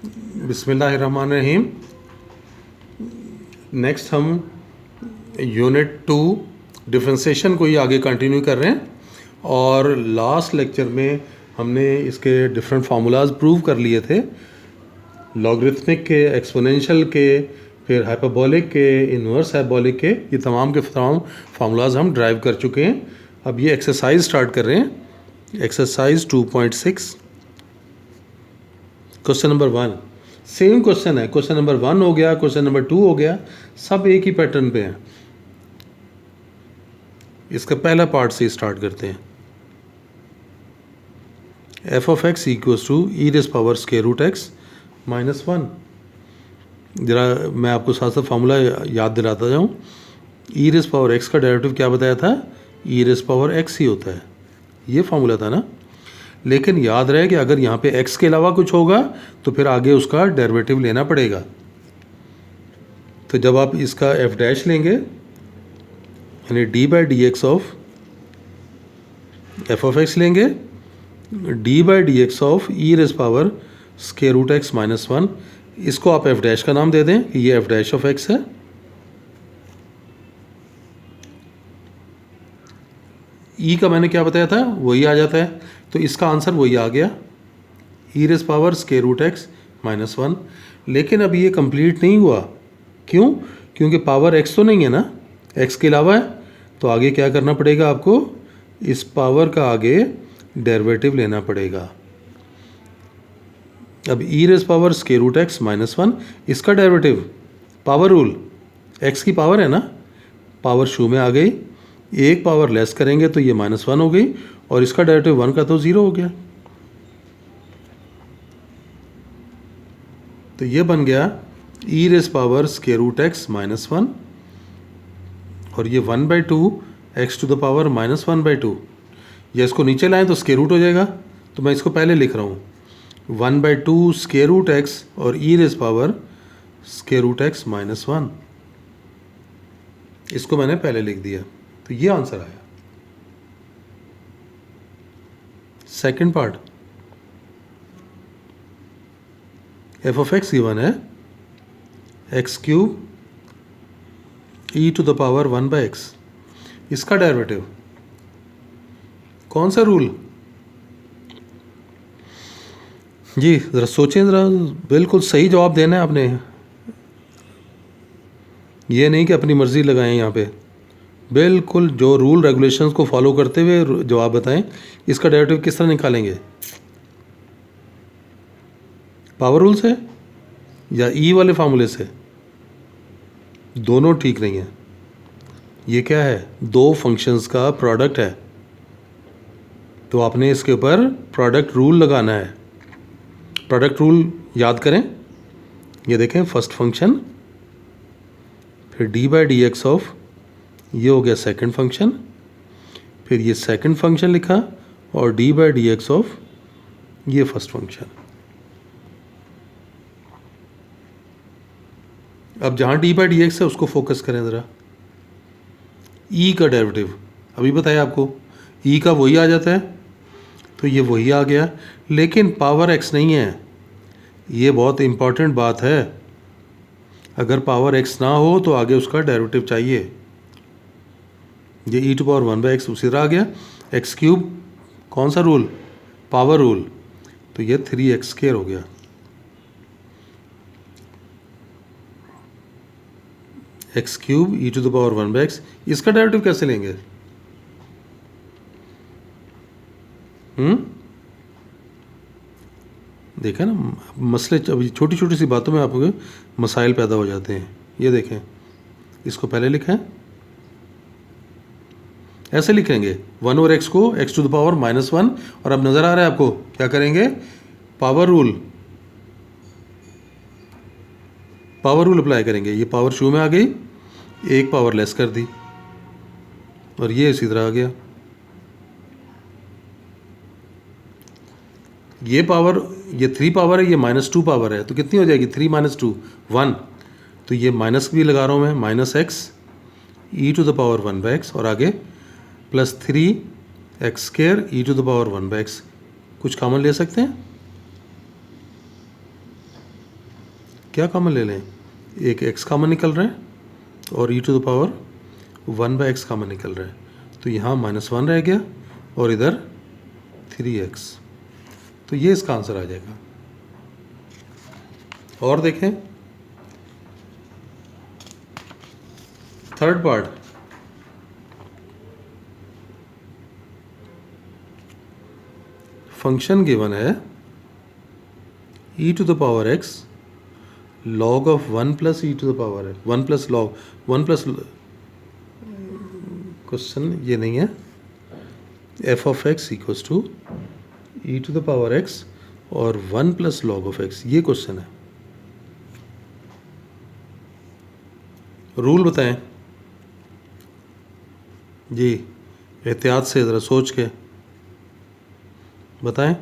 बिस्मिल्लाहिर्रहमानिर्रहीम। नेक्स्ट हम unit 2 differentiation को ही आगे कंटिन्यू कर रहे हैं और लास्ट लेक्चर में हमने इसके डिफरेंट फार्मूलाज प्रूव कर लिए थे, लॉगरिथमिक के, एक्सपोनेंशियल के, फिर हाइपरबोलिक के, इन्वर्स हाइपरबोलिक के, ये तमाम के तमाम फार्मूलाज हम ड्राइव कर चुके हैं। अब ये एक्सरसाइज स्टार्ट कर रहे हैं। Exercise 2.6 question number 1 same question है। क्वेश्चन नंबर 1 हो गया, क्वेश्चन नंबर 2 हो गया, सब एक ही पैटर्न पे हैं। इसका पहला पार्ट से स्टार्ट करते हैं। F of x equals to e raise power square root x minus 1। जरा मैं आपको साथ साथ फार्मूला याद दिलाता जाऊँ। ई रेज़ पावर एक्स का डेरिवेटिव क्या बताया था? ई रेज़ पावर एक्स ही होता है, ये फार्मूला था ना। लेकिन याद रहे कि अगर यहाँ पे x के अलावा कुछ होगा तो फिर आगे उसका डेरिवेटिव लेना पड़ेगा। तो जब आप इसका f डैश लेंगे यानी d by d x of f of x लेंगे, d by d x of e raise power square root x minus 1, इसको आप f डैश का नाम दे दें कि ये f डैश ऑफ x है। e का मैंने क्या बताया था, वही आ जाता है, तो इसका आंसर वही आ गया, e raise power square root x minus 1। लेकिन अब ये कंप्लीट नहीं हुआ। क्यों? क्योंकि पावर x तो नहीं है ना, x के अलावा है। तो आगे क्या करना पड़ेगा आपको? इस पावर का आगे डेरिवेटिव लेना पड़ेगा। अब e raise power square root x minus 1, इसका डेरिवेटिव पावर रूल, x की पावर है ना, पावर शू में आ गई, एक पावर लेस करेंगे तो ये माइनस 1 हो गई और इसका डेरिवेटिव 1 का तो 0 हो गया। तो ये बन गया e raise power square root x minus 1 और ये 1/2 x to the power minus 1/2। या इसको नीचे लाएं तो स्क्वायर रूट हो जाएगा, तो मैं इसको पहले लिख रहा हूँ 1/2 स्क्वायर रूट एक्स और e raise power square root x minus 1, इसको मैंने पहले लिख दिया। तो ये आंसर आया। Second part, f of x given है x cube e to the power 1/x, इसका डेरिवेटिव कौन सा रूल? जी ज़रा सोचें, ज़रा बिल्कुल सही जवाब देना है आपने, ये नहीं कि अपनी मर्ज़ी लगाएं। यहाँ पे बिल्कुल जो रूल रेगुलेशंस को फॉलो करते हुए जवाब बताएं। इसका डेरिवेटिव किस तरह निकालेंगे? पावर रूल से या ई वाले फार्मूले से? दोनों ठीक नहीं है। ये क्या है? दो फंक्शंस का प्रोडक्ट है, तो आपने इसके ऊपर प्रोडक्ट रूल लगाना है। प्रोडक्ट रूल याद करें, ये देखें, फर्स्ट फंक्शन, फिर D by d x of, ये हो गया सेकंड फंक्शन, फिर ये सेकंड फंक्शन लिखा और D by d x of ये फर्स्ट फंक्शन। अब जहाँ डी बाई डी एक्स है उसको फोकस करें ज़रा। ई का डेरिवेटिव अभी बताया आपको, ई का वही आ जाता है, तो ये वही आ गया, लेकिन पावर एक्स नहीं है। ये बहुत इम्पॉर्टेंट बात है। अगर पावर एक्स ना हो तो आगे उसका डेरिवेटिव चाहिए। ये ई टू पावर 1/x उसी तरह आ गया। एक्स क्यूब कौन सा रूल? पावर रूल, तो ये 3x² हो गया। X cube e to the power 1/x, इसका डेरिवेटिव कैसे लेंगे? देखा ना, मसले अभी छोटी छोटी सी बातों में आपको मसाइल पैदा हो जाते हैं। ये देखें, इसको पहले लिखें, ऐसे लिखेंगे 1/x को x टू द पावर -1, और अब नज़र आ रहा है आपको क्या करेंगे? पावर रूल अप्लाई करेंगे। ये पावर शू में आ गई, एक पावर लेस कर दी और ये इसी तरह आ गया। ये पावर, ये 3 पावर है, ये -2 पावर है, तो कितनी हो जाएगी? 3 - 2 1, तो ये माइनस भी लगा रहा हूँ मैं, -x e to the power 1/x और आगे +3x² E to the power 1/x। कुछ कॉमन ले सकते हैं? क्या कॉमन ले लें, एक x कॉमन निकल रहा है और e to the power 1/x common निकल रहा है, तो यहाँ -1 रह गया और इधर 3x, तो ये इसका आंसर आ जाएगा। और देखें थर्ड पार्ट, फंक्शन गिवन है e to the power x log of 1 plus e to the power 1 plus log 1 plus, question ये नहीं है, f of x equals to e to the power x और 1 plus log of x, ये question है। Rule बताएं जी, एहतियात से ज़रा सोच के बताएं।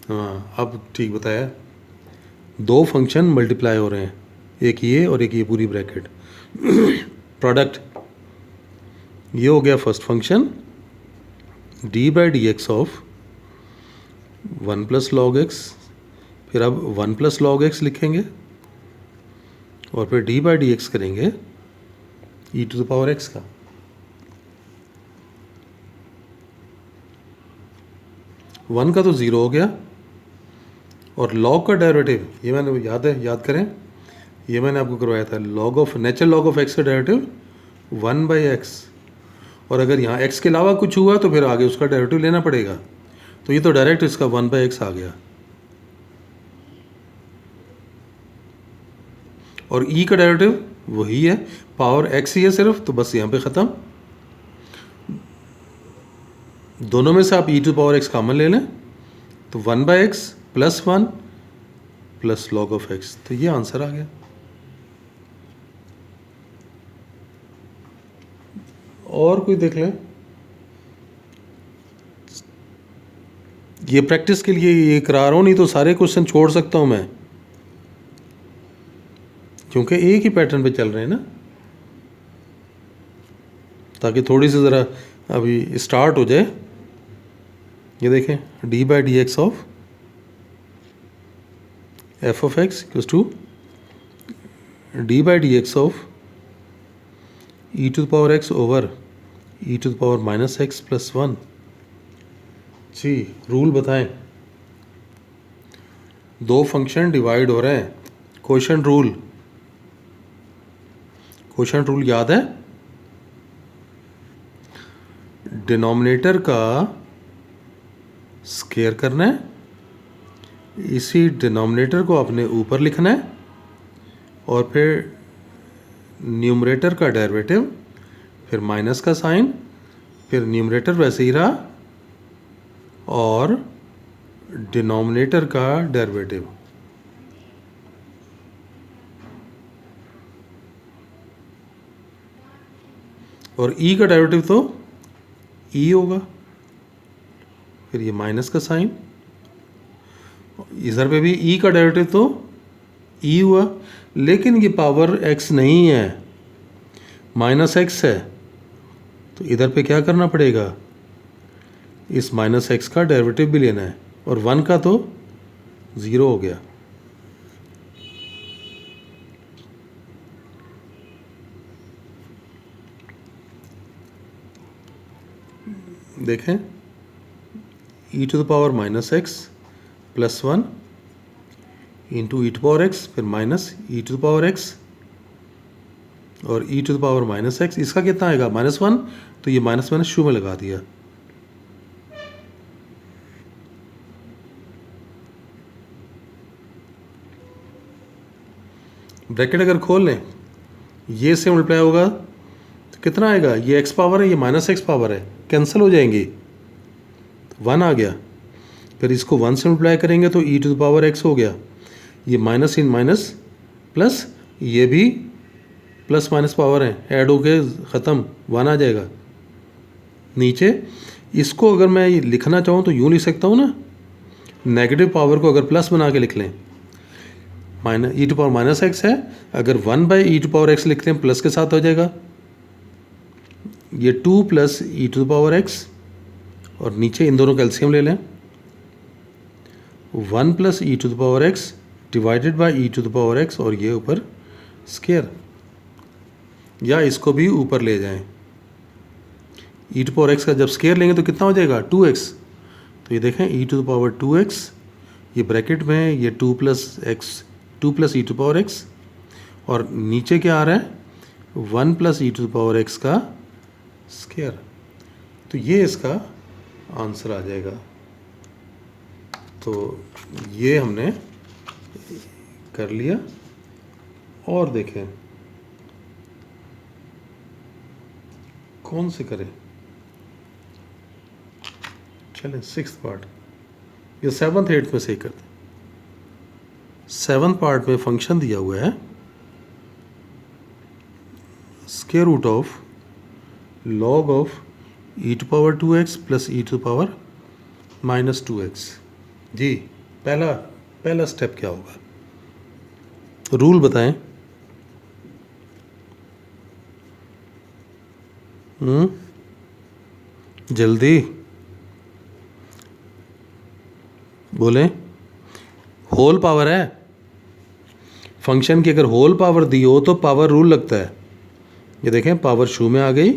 हाँ अब ठीक बताया, दो फंक्शन मल्टीप्लाई हो रहे हैं, एक ये और एक ये पूरी ब्रैकेट प्रोडक्ट, ये हो गया first function d/dx of 1 plus log x, फिर अब 1 प्लस log x लिखेंगे और फिर d/dx करेंगे e to the power x का। वन का तो ज़ीरो हो गया और log का डेरिवेटिव, ये मैंने याद है, याद करें, ये मैंने आपको करवाया था, log of natural log of x का डेरिवेटिव 1/x, और अगर यहाँ x के अलावा कुछ हुआ तो फिर आगे उसका डेरिवेटिव लेना पड़ेगा, तो ये तो डायरेक्ट इसका 1/x आ गया। और e का डेरिवेटिव वही है, पावर x ही है सिर्फ, तो बस यहाँ पे ख़त्म। दोनों में से आप e to power x common ले लें, तो 1/x plus 1 plus log of x, तो ये आंसर आ गया। और कोई देख लें, ये प्रैक्टिस के लिए ये करा रहा हूँ, नहीं तो सारे क्वेश्चन छोड़ सकता हूँ मैं, क्योंकि एक ही पैटर्न पे चल रहे हैं ना, ताकि थोड़ी सी ज़रा अभी स्टार्ट हो जाए। ये देखें d/dx of f of x equals to d/dx of e to the power x over e to the power -x plus 1। जी रूल बताएं, दो फंक्शन डिवाइड हो रहे हैं, क्वोशंट रूल, क्वोशंट रूल याद है, डिनोमिनेटर का स्क्वायर करना है, इसी डिनोमिनेटर को अपने ऊपर लिखना है और फिर न्यूमरेटर का डेरिवेटिव, फिर माइनस का साइन, फिर न्यूमरेटर वैसे ही रहा और डिनोमिनेटर का डेरिवेटिव। और e का डेरिवेटिव तो e होगा, फिर ये माइनस का साइन, इधर पे भी e का डेरिवेटिव तो e हुआ, लेकिन ये पावर x नहीं है, -x है, तो इधर पे क्या करना पड़ेगा, इस -x का डेरिवेटिव भी लेना है, और 1 का तो 0 हो गया। देखें e to the power -x plus 1 into e to power x, फिर minus e to the power x और e to the power -x, इसका कितना आएगा -1, तो ये माइनस मैंने शुरू में लगा दिया। ब्रैकेट अगर खोल लें, ये से मल्टीप्लाई होगा तो कितना आएगा, ये x पावर है, ये -x पावर है, कैंसिल हो जाएंगी, 1 आ गया, फिर इसको 1 से मल्टीप्लाई करेंगे तो e to the power x हो गया, ये माइनस इन माइनस प्लस, ये भी प्लस माइनस पावर है, ऐड हो के ख़त्म, 1 आ जाएगा। नीचे इसको अगर मैं लिखना चाहूँ तो यूँ लिख सकता हूँ ना, नेगेटिव पावर को अगर प्लस बना के लिख लें, e टू पावर -x है, अगर 1/e टू पावर x लिखते हैं प्लस के साथ हो जाएगा, ये 2 plus e to the power x, और नीचे इन दोनों का एलसीएम ले लें, 1 plus e to the power x divided by e to the power x, और ये ऊपर स्केयर, या इसको भी ऊपर ले जाएं। ई टू पावर एक्स का जब स्केयर लेंगे तो कितना हो जाएगा 2x। तो ये देखें ई टू द पावर 2x, ये ब्रैकेट में है, ये 2 plus e to power x, और नीचे क्या आ रहा है 1 plus e to the power x का स्केयर। तो ये इसका आंसर आ जाएगा। तो ये हमने कर लिया। और देखें कौन से करें, चलें 6th पार्ट, ये 7th 8th में सही करते हैं। 7th पार्ट में फंक्शन दिया हुआ है square root of log of e to power 2x plus e to power minus 2x। जी पहला स्टेप क्या होगा, रूल बताएं। जल्दी बोले। होल पावर है फंक्शन की, अगर होल पावर दी हो तो पावर रूल लगता है। ये देखें पावर शू में आ गई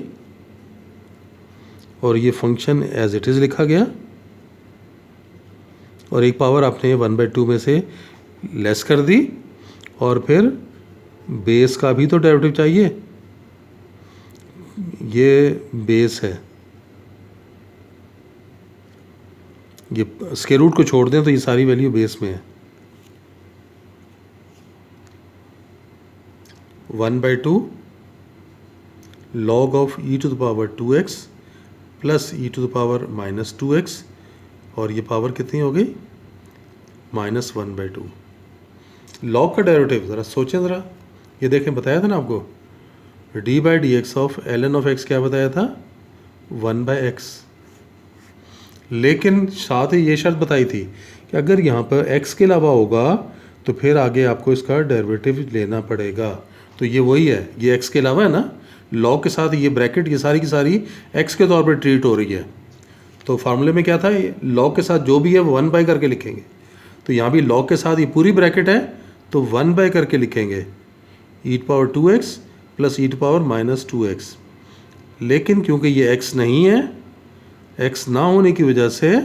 और ये फंक्शन एज इट इज़ लिखा गया, और एक पावर आपने 1/2 में से लेस कर दी, और फिर बेस का भी तो डेरिवेटिव चाहिए, ये बेस है। ये स्क्वायर रूट को छोड़ दें तो ये सारी वैल्यू बेस में है। 1/2 log of e to the power 2x plus e to the power minus 2x, और ये पावर कितनी हो गई -1/2। लॉग का डेरिवेटिव ज़रा सोचें ज़रा, ये देखें बताया था ना आपको, d/dx of ln of x क्या बताया था 1/x। लेकिन साथ ही ये शर्त बताई थी कि अगर यहाँ पर x के अलावा होगा तो फिर आगे आपको इसका डेरिवेटिव लेना पड़ेगा। तो ये वही है, ये x के अलावा है ना, लॉग के साथ ये ब्रैकेट ये सारी की सारी x के तौर पर ट्रीट हो रही है। तो फार्मूले में क्या था, लॉग के साथ जो भी है वो 1/, करके लिखेंगे। तो यहाँ भी लॉग के साथ ये पूरी ब्रैकेट है तो 1/, करके लिखेंगे e to power 2x plus e to power minus 2x। लेकिन क्योंकि ये x नहीं है, x ना होने की वजह से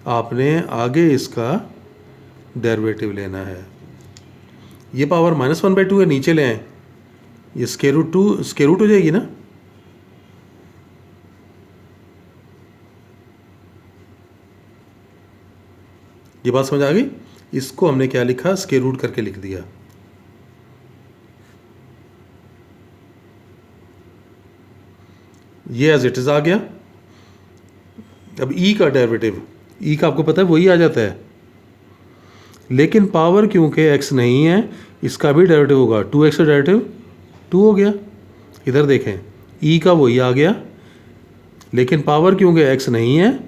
आपने आगे इसका डेरिवेटिव लेना है। ये पावर -1/2 है, नीचे ले आए, ये स्क्वायर रूट हो जाएगी ना। ये बात समझ आ गई। इसको हमने क्या लिखा, स्क्वायर रूट करके लिख दिया। ये एज इट इज आ गया। अब ई का डेरिवेटिव, ई का आपको पता है वही आ जाता है, लेकिन पावर क्योंकि x नहीं है इसका भी डेरिवेटिव होगा। 2x का डेरिवेटिव 2 हो गया। इधर देखें ई का वही आ गया, लेकिन पावर क्योंकि x नहीं है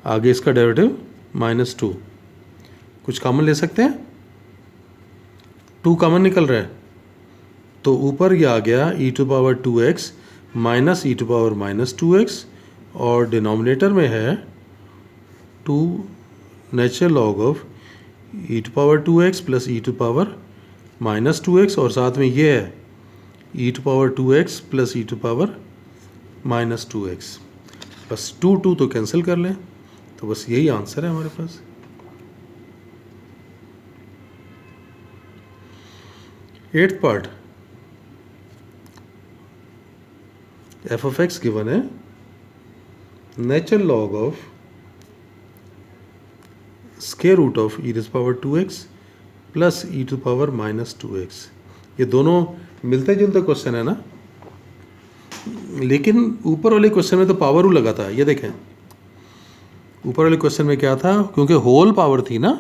आगे इसका डेरिवेटिव -2। कुछ कॉमन ले सकते हैं, 2 कॉमन निकल रहा है, तो ऊपर ये आ गया e to power 2x minus e to power -2x, और डिनोमिनेटर में है 2 natural log of e to power 2x plus e to power -2x, और साथ में ये है e to power 2x plus e to power -2x। बस 2 तो कैंसिल कर लें, तो बस यही आंसर है हमारे पास। Eighth part, f of x given है natural log of square root of e to power 2x plus e to power -2x। ये दोनों मिलते जुलते क्वेश्चन है ना, लेकिन ऊपर वाले क्वेश्चन में तो पावर रूल लगा था। ये देखें ऊपर वाले क्वेश्चन में क्या था, क्योंकि होल पावर थी ना,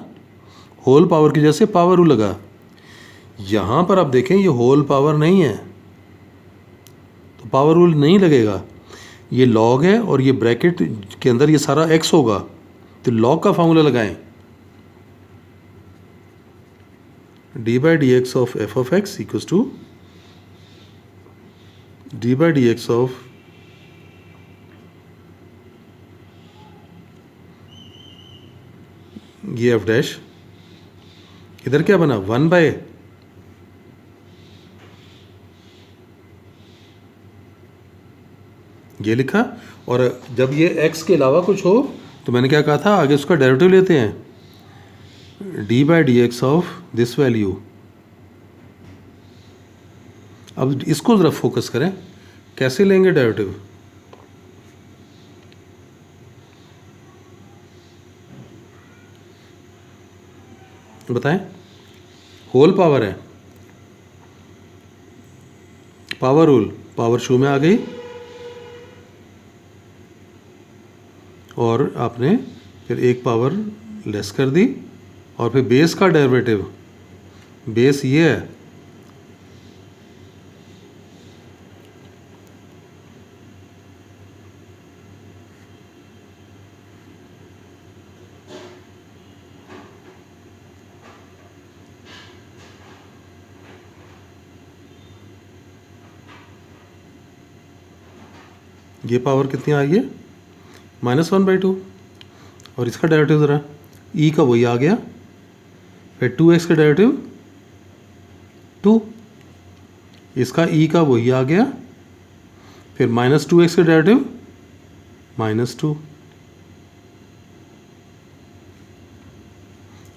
होल पावर की वजह से पावर रूल लगा। यहाँ पर आप देखें ये होल पावर नहीं है तो पावर रूल नहीं लगेगा। ये लॉग है और ये ब्रैकेट के अंदर ये सारा x होगा, तो लॉग का फार्मूला लगाएं, d/dx of f of x equals to d/dx of ये एफ डैश, इधर क्या बना 1 बाय ये लिखा। और जब ये x के अलावा कुछ हो तो मैंने क्या कहा था, आगे उसका डेरिवेटिव लेते हैं, D by d x of this value. अब इसको ज़रा फोकस करें, कैसे लेंगे डेरिवेटिव? बताएं। होल पावर है, पावर रूल, पावर शू में आ गई और आपने फिर एक पावर लेस कर दी और फिर बेस का डेरिवेटिव, बेस ये है, ये पावर कितनी आ गई है -1/2 और इसका डेरिवेटिव ज़रा ई का वही आ गया, फिर 2x का डेरिवेटिव 2, इसका ई का वही आ गया, फिर -2x का डेरिवेटिव -2।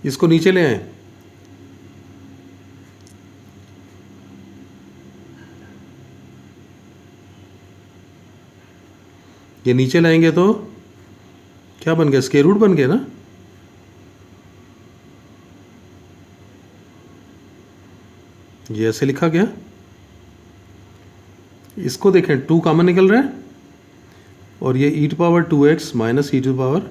इसको नीचे ले आए, ये नीचे लाएंगे तो क्या बन गया, स्क्वायर रूट बन गया ना। ये ऐसे लिखा गया, इसको देखें 2 कॉमन निकल रहा है और ये e⁻² माइनस e⁻²,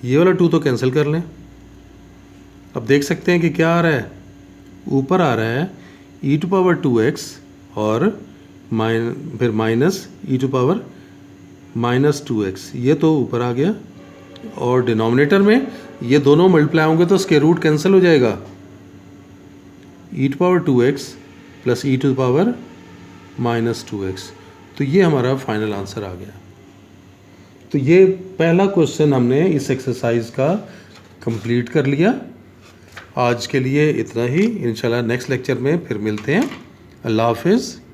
ये वाला 2 तो कैंसिल कर लें। अब देख सकते हैं कि क्या आ रहा है, ऊपर आ रहा है e⁻² और फिर माइनस e⁻², ये तो ऊपर आ गया और डिनोमिनेटर में ये दोनों मल्टीप्लाई होंगे तो स्क्वायर रूट कैंसिल हो जाएगा, e⁻² प्लस e⁻², तो ये हमारा फाइनल आंसर आ गया। तो ये पहला क्वेश्चन हमने इस एक्सरसाइज का कंप्लीट कर लिया। आज के लिए इतना ही, इंशाल्लाह नेक्स्ट लेक्चर में फिर मिलते हैं। अल्लाह हाफिज़।